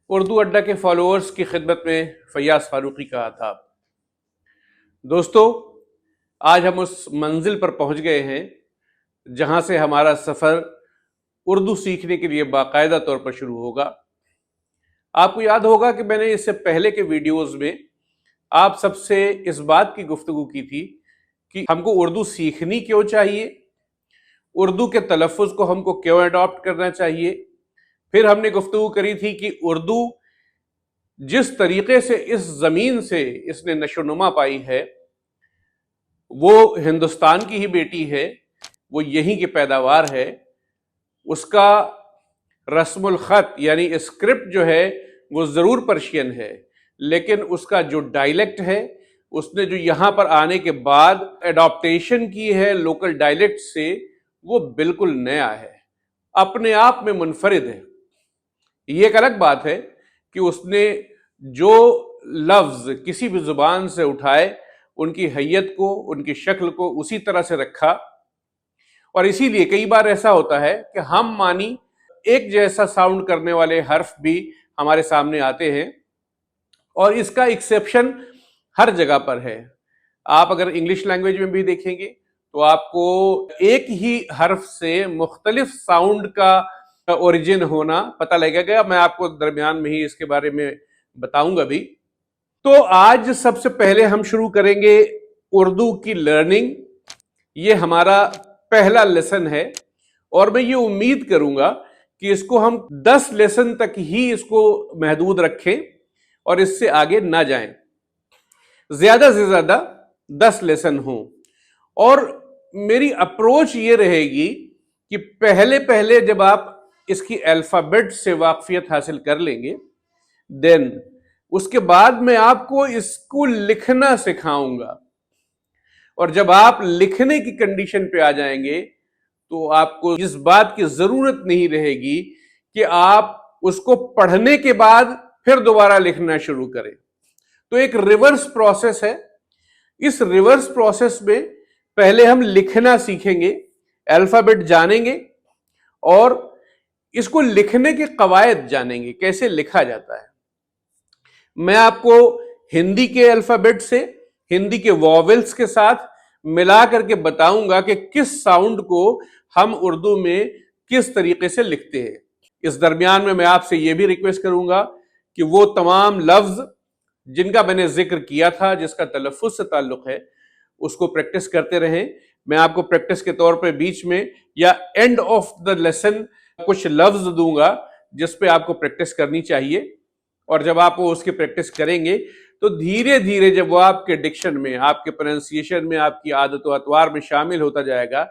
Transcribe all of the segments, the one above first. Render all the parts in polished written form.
उर्दू अड्डा के फॉलोअर्स की खिदमत में फैयाज फारूकी का आदाब। दोस्तों, आज हम उस मंजिल पर पहुंच गए हैं जहां से हमारा सफ़र उर्दू सीखने के लिए बाकायदा तौर पर शुरू होगा। आपको याद होगा कि मैंने इससे पहले के वीडियोस में आप सबसे इस बात की गुफ्तगू की थी कि हमको उर्दू सीखनी क्यों चाहिए, उर्दू के तलफ़्फ़ुज़ को हमको क्यों अडॉप्ट करना चाहिए। फिर हमने गुफ्तगू करी थी कि उर्दू जिस तरीके से इस ज़मीन से इसने नशोनुमा पाई है, वो हिंदुस्तान की ही बेटी है, वो यहीं की पैदावार है। उसका रस्मुल ख़त यानी स्क्रिप्ट जो है वो ज़रूर पर्शियन है, लेकिन उसका जो डायलेक्ट है, उसने जो यहाँ पर आने के बाद एडॉप्टेशन की है लोकल डायलेक्ट से, वो बिल्कुल नया है, अपने आप में मुनफरिद है। ये एक अलग बात है कि उसने जो लफ्ज़ किसी भी ज़ुबान से उठाए, उनकी हैयत को, उनकी शक्ल को उसी तरह से रखा। और इसीलिए कई बार ऐसा होता है कि हम मानी एक जैसा साउंड करने वाले हर्फ भी हमारे सामने आते हैं, और इसका एक्सेप्शन हर जगह पर है। आप अगर इंग्लिश लैंग्वेज में भी देखेंगे तो आपको एक ही हर्फ से मुख्तलिफ साउंड का ओरिजिन होना पता लगेगा। मैं आपको दरमियान में ही इसके बारे में बताऊंगा भी। तो आज सबसे पहले हम शुरू करेंगे उर्दू की लर्निंग। ये हमारा पहला लेसन है और मैं ये उम्मीद करूंगा कि इसको हम 10 लेसन तक ही इसको महदूद रखें और इससे आगे ना जाएं। ज्यादा से ज्यादा 10 लेसन हों। और मेरी अप्रोच ये रहेगी कि पहले पहले जब आप इसकी अल्फाबेट से वाकफियत हासिल कर लेंगे, देन उसके बाद मैं आपको इसको लिखना सिखाऊंगा। और जब आप लिखने की कंडीशन पे आ जाएंगे तो आपको इस बात की जरूरत नहीं रहेगी कि आप उसको पढ़ने के बाद फिर दोबारा लिखना शुरू करें। तो एक रिवर्स प्रोसेस है। इस रिवर्स प्रोसेस में पहले हम लिखना सीखेंगे, अल्फाबेट जानेंगे और इसको लिखने के कवायद जानेंगे, कैसे लिखा जाता है। मैं आपको हिंदी के अल्फाबेट से, हिंदी के वॉवेल्स के साथ मिला करके बताऊंगा कि किस साउंड को हम उर्दू में किस तरीके से लिखते हैं। इस दरमियान में मैं आपसे यह भी रिक्वेस्ट करूंगा कि वो तमाम लफ्ज जिनका मैंने जिक्र किया था, जिसका तलफ़्फ़ुज़ से ताल्लुक है, उसको प्रैक्टिस करते रहें। मैं आपको प्रैक्टिस के तौर पे बीच में या एंड ऑफ द लेसन कुछ लफ्ज दूंगा जिस पे आपको प्रैक्टिस करनी चाहिए। और जब आप वो उसकी प्रैक्टिस करेंगे तो धीरे धीरे जब वो आपके डिक्शन में, आपके प्रोनाउंसिएशन में, आपकी आदत व अतवार में शामिल होता जाएगा,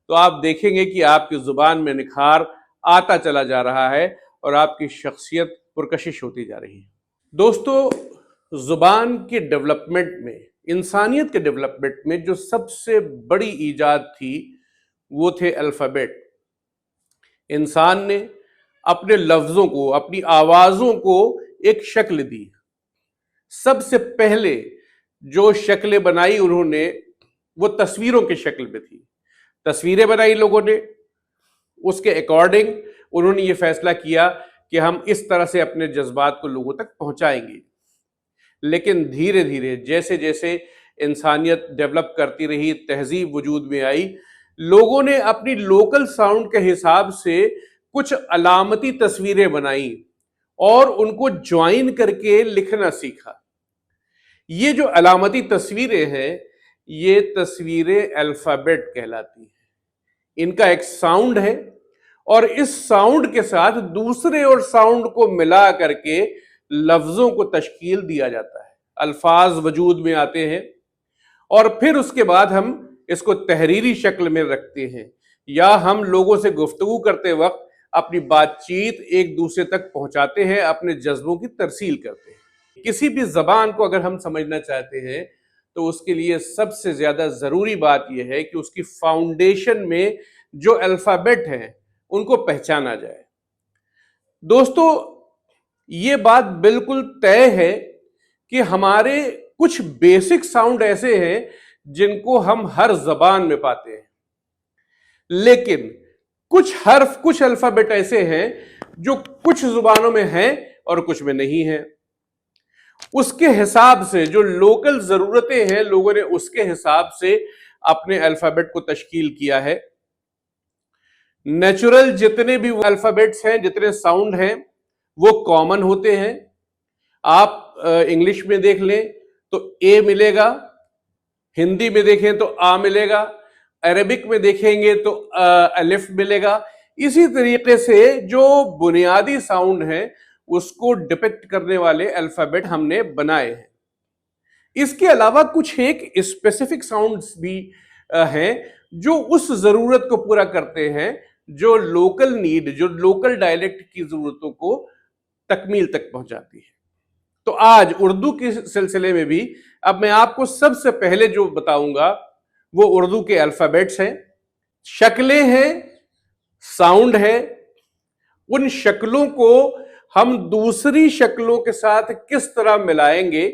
तो आप देखेंगे कि आपकी जुबान में निखार आता चला जा रहा है और आपकी शख्सियत पुरकशिश होती जा रही है। दोस्तों, जुबान के डेवलपमेंट में, इंसानियत के डेवलपमेंट में जो सबसे बड़ी ईजाद थी वो थे अल्फाबेट। इंसान ने अपने लफ्जों को, अपनी आवाजों को एक शक्ल दी। सबसे पहले जो शक्लें बनाई उन्होंने वो तस्वीरों की शक्ल में थी। तस्वीरें बनाई लोगों ने, उसके अकॉर्डिंग उन्होंने ये फैसला किया कि हम इस तरह से अपने जज्बात को लोगों तक पहुंचाएंगे। लेकिन धीरे धीरे जैसे जैसे इंसानियत डेवलप करती रही, तहजीब वजूद में आई, लोगों ने अपनी लोकल साउंड के हिसाब से कुछ अलामती तस्वीरें बनाई और उनको ज्वाइन करके लिखना सीखा। ये जो अलामती तस्वीरें हैं, ये तस्वीरें अल्फाबेट कहलाती हैं। इनका एक साउंड है और इस साउंड के साथ दूसरे और साउंड को मिला करके लफ्जों को तश्कील दिया जाता है, अल्फाज वजूद में आते हैं और फिर उसके बाद हम इसको तहरीरी शक्ल में रखते हैं, या हम लोगों से गुफ्तगू करते वक्त अपनी बातचीत एक दूसरे तक पहुंचाते हैं, अपने जज्बों की तरसील करते हैं। किसी भी जबान को अगर हम समझना चाहते हैं तो उसके लिए सबसे ज्यादा जरूरी बात यह है कि उसकी फाउंडेशन में जो अल्फाबेट हैं उनको पहचाना जाए। दोस्तों, ये बात बिल्कुल तय है कि हमारे कुछ बेसिक साउंड ऐसे हैं जिनको हम हर जबान में पाते हैं, लेकिन कुछ हर्फ, कुछ अल्फाबेट ऐसे हैं जो कुछ जुबानों में हैं और कुछ में नहीं है। उसके हिसाब से जो लोकल जरूरतें हैं, लोगों ने उसके हिसाब से अपने अल्फाबेट को तश्कील किया है। नेचुरल जितने भी अल्फाबेट्स हैं, जितने साउंड हैं, वो कॉमन होते हैं। आप इंग्लिश में देख लें तो ए मिलेगा, हिंदी में देखें तो आ मिलेगा, अरेबिक में देखेंगे तो अलिफ मिलेगा। इसी तरीके से जो बुनियादी साउंड है उसको डिपिक्ट करने वाले अल्फाबेट हमने बनाए हैं। इसके अलावा कुछ एक स्पेसिफिक साउंड्स भी हैं जो उस जरूरत को पूरा करते हैं, जो लोकल नीड, जो लोकल डायलेक्ट की जरूरतों को तकमील तक पहुंचाती है। तो आज उर्दू के सिलसिले में भी अब मैं आपको सबसे पहले जो बताऊंगा वो उर्दू के अल्फाबेट्स हैं, शक्लें हैं, साउंड है। उन शक्लों को हम दूसरी शक्लों के साथ किस तरह मिलाएंगे।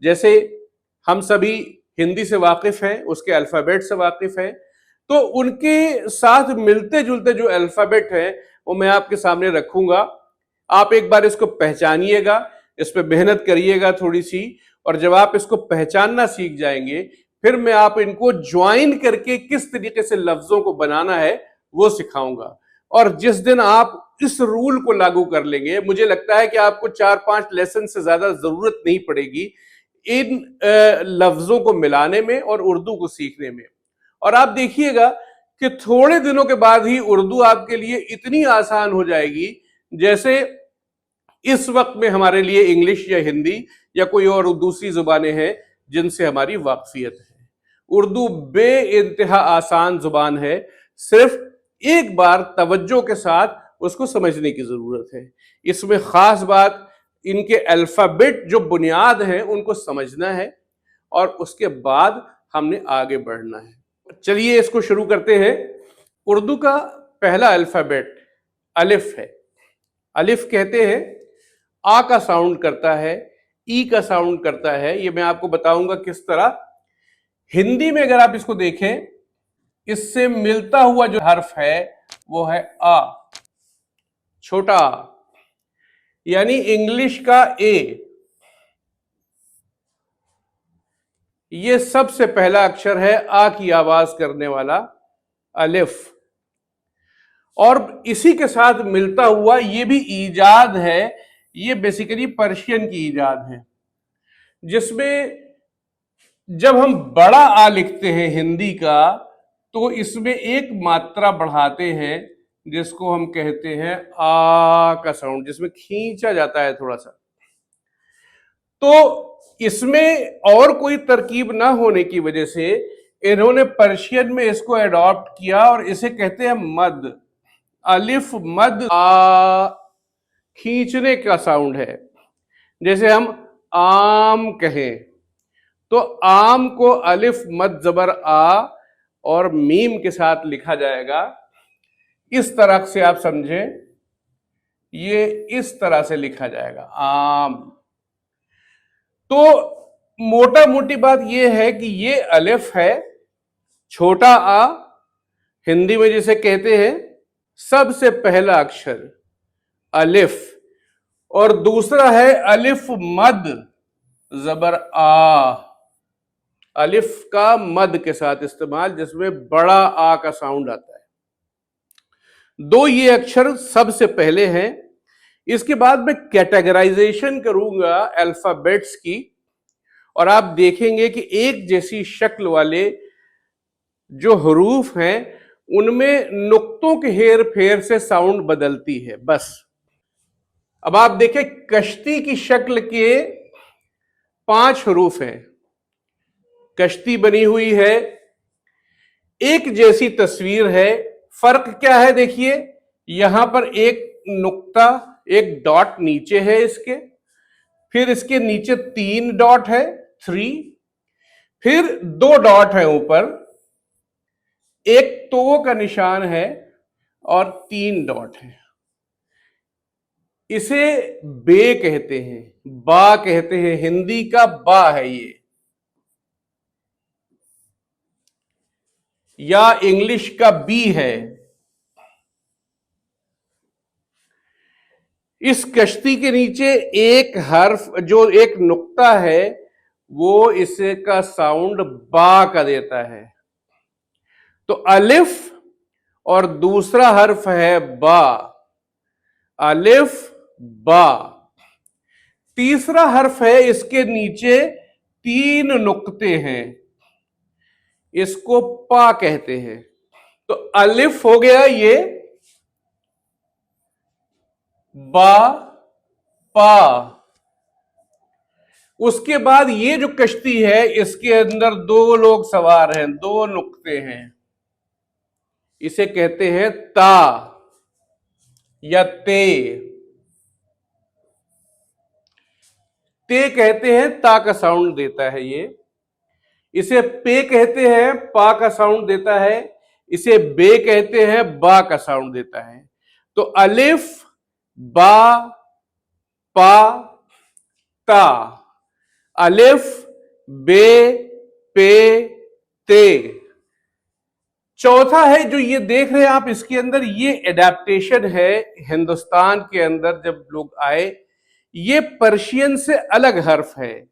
जैसे हम सभी हिंदी से वाकिफ हैं, उसके अल्फाबेट से वाकिफ हैं, तो उनके साथ मिलते जुलते जो अल्फाबेट हैं वो मैं आपके सामने रखूंगा। आप एक बार इसको पहचानिएगा, इस पर मेहनत करिएगा थोड़ी सी, और जब आप इसको पहचानना सीख जाएंगे फिर मैं आप इनको ज्वाइन करके किस तरीके से लफ्जों को बनाना है वो सिखाऊंगा। और जिस दिन आप इस रूल को लागू कर लेंगे, मुझे लगता है कि आपको 4-5 लेसन से ज्यादा जरूरत नहीं पड़ेगी इन लफ्जों को मिलाने में और उर्दू को सीखने में। और आप देखिएगा कि थोड़े दिनों के बाद ही उर्दू आपके लिए इतनी आसान हो जाएगी जैसे इस वक्त में हमारे लिए इंग्लिश या हिंदी या कोई और दूसरी जुबानें हैं जिनसे हमारी वाकफियत है। उर्दू बेइंतहा आसान जुबान है, सिर्फ एक बार तवज्जो के साथ उसको समझने की जरूरत है। इसमें खास बात इनके अल्फाबेट जो बुनियाद हैं उनको समझना है और उसके बाद हमने आगे बढ़ना है। चलिए इसको शुरू करते हैं। उर्दू का पहला अल्फाबेट अलिफ है। अलिफ कहते हैं, आ का साउंड करता है, ई का साउंड करता है। ये मैं आपको बताऊंगा किस तरह। हिंदी में अगर आप इसको देखें, इससे मिलता हुआ जो हर्फ है वो है आ, छोटा आ, यानी इंग्लिश का ए। ये सबसे पहला अक्षर है आ की आवाज करने वाला अलिफ। और इसी के साथ मिलता हुआ ये भी ईजाद है, ये बेसिकली पर्शियन की ईजाद है, जिसमें जब हम बड़ा आ लिखते हैं हिंदी का तो इसमें एक मात्रा बढ़ाते हैं जिसको हम कहते हैं आ का साउंड, जिसमें खींचा जाता है थोड़ा सा। तो इसमें और कोई तरकीब ना होने की वजह से इन्होंने पर्शियन में इसको अडॉप्ट किया और इसे कहते हैं मद। अलिफ मद आ खींचने का साउंड है। जैसे हम आम कहें तो आम को अलिफ मद जबर आ और मीम के साथ लिखा जाएगा। इस तरह से आप समझें, ये इस तरह से लिखा जाएगा आम। तो मोटा मोटी बात यह है कि ये अलिफ है, छोटा आ, हिंदी में जिसे कहते हैं सबसे पहला अक्षर अलिफ, और दूसरा है अलिफ मद जबर आ, अलिफ का मद के साथ इस्तेमाल, जिसमें बड़ा आ का साउंड आता है। दो ये अक्षर सबसे पहले हैं। इसके बाद मैं कैटेगराइजेशन करूंगा अल्फाबेट्स की, और आप देखेंगे कि एक जैसी शक्ल वाले जो हरूफ हैं उनमें नुक्तों के हेर फेर से साउंड बदलती है बस। अब आप देखें, कश्ती की शक्ल के 5 हरूफ हैं, कश्ती बनी हुई है, एक जैसी तस्वीर है। फर्क क्या है देखिए, यहां पर एक नुक्ता, एक डॉट नीचे है इसके, फिर इसके नीचे 3 डॉट है 3, फिर 2 डॉट है ऊपर, एक तो का निशान है और 3 डॉट है। इसे बे कहते हैं, बा कहते हैं, हिंदी का बा है ये, या इंग्लिश का बी है। इस कश्ती के नीचे एक हर्फ जो एक नुक्ता है वो इसका साउंड बा का देता है। तो अलिफ और दूसरा हर्फ है बा, अलिफ बा। तीसरा हर्फ है, इसके नीचे 3 नुक्ते हैं, इसको पा कहते हैं। तो अलिफ हो गया ये, बा, पा। उसके बाद ये जो कश्ती है इसके अंदर 2 लोग सवार हैं, 2 नुक्ते हैं, इसे कहते हैं ता या ते। ते कहते हैं, ता का साउंड देता है ये। इसे पे कहते हैं, पा का साउंड देता है। इसे बे कहते हैं, बा का साउंड देता है। तो अलिफ, बा, पा, ता, अलिफ, बे, पे, ते। चौथा है जो ये देख रहे हैं आप, इसके अंदर ये एडेप्टेशन है हिंदुस्तान के अंदर जब लोग आए। ये पर्शियन से अलग हर्फ है,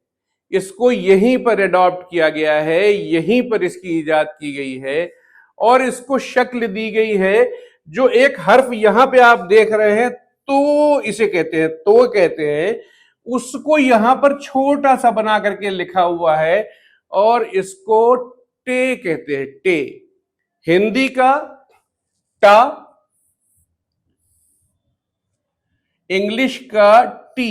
इसको यहीं पर अडॉप्ट किया गया है, यहीं पर इसकी इजाद की गई है और इसको शक्ल दी गई है। जो एक हर्फ यहां पे आप देख रहे हैं तो इसे कहते हैं, तो कहते हैं, उसको यहां पर छोटा सा बना करके लिखा हुआ है और इसको टे कहते हैं, टे। हिंदी का टा, इंग्लिश का टी,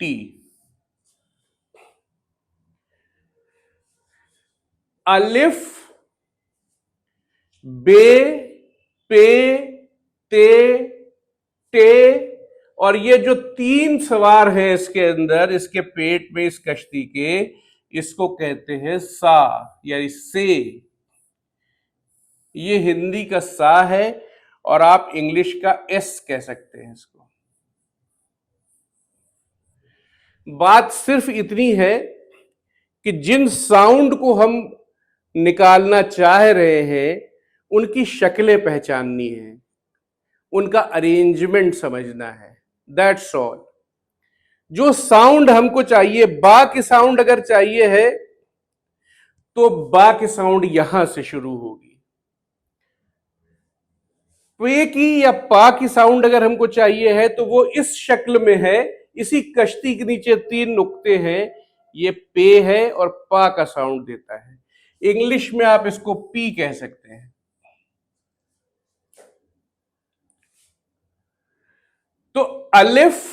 टी। अलिफ, बे, पे, ते, टे और ये जो 3 सवार हैं इसके अंदर, इसके पेट में, इस कश्ती के, इसको कहते हैं सा या से। ये हिंदी का सा है और आप इंग्लिश का एस कह सकते हैं इसको। बात सिर्फ इतनी है कि जिन साउंड को हम निकालना चाह रहे हैं उनकी शक्लें पहचाननी है, उनका अरेंजमेंट समझना है, दैट्स ऑल। जो साउंड हमको चाहिए, बा की साउंड अगर चाहिए है तो बा की साउंड यहां से शुरू होगी। पे की या पा की साउंड अगर हमको चाहिए है तो वो इस शक्ल में है, इसी कश्ती के नीचे 3 नुक्ते हैं, ये पे है और पा का साउंड देता है। इंग्लिश में आप इसको पी कह सकते हैं। तो अलिफ,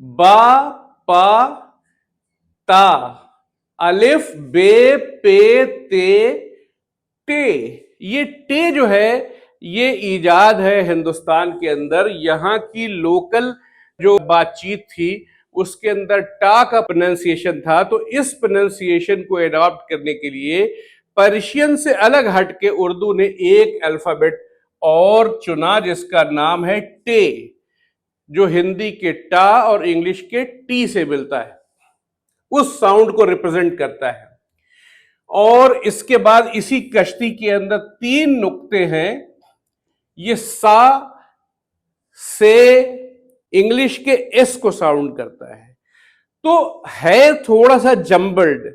बा, पा, ता, अलिफ, बे, पे, ते, टे। ये टे जो है ये इजाद है हिंदुस्तान के अंदर। यहां की लोकल जो बातचीत थी उसके अंदर टा का प्रोनाउंसिएशन था, तो इस प्रोनाउंसिएशन को एडॉप्ट करने के लिए पर्शियन से अलग हटके उर्दू ने एक अल्फाबेट और चुना जिसका नाम है टे, जो हिंदी के टा और इंग्लिश के टी से मिलता है, उस साउंड को रिप्रेजेंट करता है। और इसके बाद इसी कश्ती के अंदर 3 नुक्ते हैं, ये सा से इंग्लिश के एस को साउंड करता है। तो है थोड़ा सा जम्बल्ड,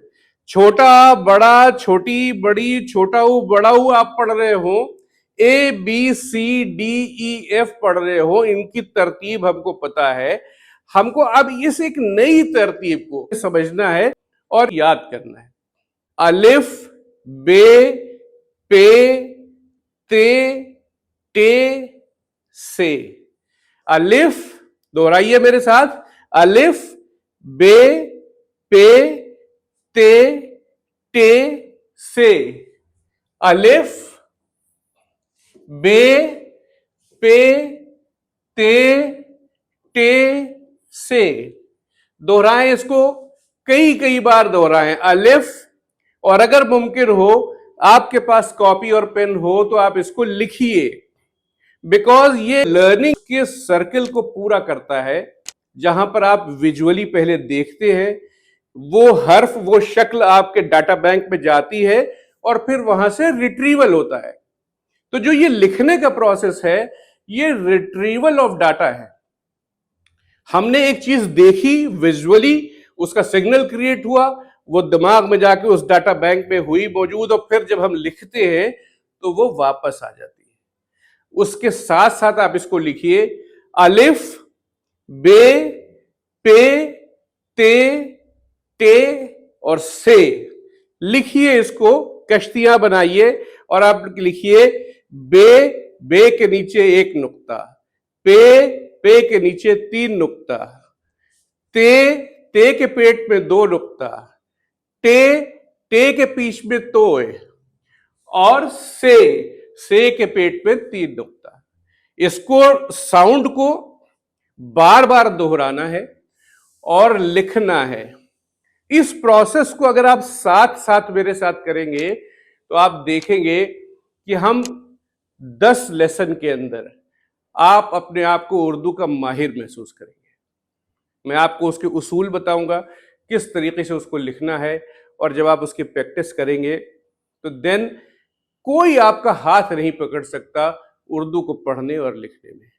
छोटा बड़ा, छोटी बड़ी, छोटा ऊ बड़ा ऊ आप पढ़ रहे हो, A B C D E F पढ़ रहे हो, इनकी तरतीब हमको पता है। हमको अब इस एक नई तरतीब को समझना है और याद करना है। अलिफ, बे, पे, ते, टे, से। अलिफ, दोहराइए मेरे साथ, अलिफ, बे, पे, ते, टे, से। अलिफ, बे, पे, ते, टे, से। दोहराएं इसको, कई कई बार दोहराएं अलिफ, और अगर मुमकिन हो आपके पास कॉपी और पेन हो तो आप इसको लिखिए, बिकॉज ये लर्निंग के सर्कल को पूरा करता है। जहां पर आप विजुअली पहले देखते हैं, वो हर्फ, वो शक्ल आपके डाटा बैंक में जाती है और फिर वहां से रिट्रीवल होता है। तो जो ये लिखने का प्रोसेस है, ये रिट्रीवल ऑफ डाटा है। हमने एक चीज देखी विजुअली, उसका सिग्नल क्रिएट हुआ, वो दिमाग में जाके उस डाटा बैंक में हुई मौजूद, और फिर जब हम लिखते हैं तो वो वापस आ जाती है। उसके साथ साथ आप इसको लिखिए, अलिफ, बे, पे, ते, टे और से। लिखिए इसको, कश्तियां बनाइए, और आप लिखिए बे, बे के नीचे एक नुक्ता, पे, पे के नीचे 3 नुक्ता, ते, ते के पेट में 2 नुक्ता, टे, टे के बीच में तोय, और से के पेट में 3 नुक्ता। इसको साउंड को बार बार दोहराना है और लिखना है। इस प्रोसेस को अगर आप साथ साथ मेरे साथ करेंगे तो आप देखेंगे कि हम 10 लेसन के अंदर आप अपने आप को उर्दू का माहिर महसूस करेंगे। मैं आपको उसके उसूल बताऊंगा, किस तरीके से उसको लिखना है, और जब आप उसकी प्रैक्टिस करेंगे तो देन कोई आपका हाथ नहीं पकड़ सकता उर्दू को पढ़ने और लिखने में।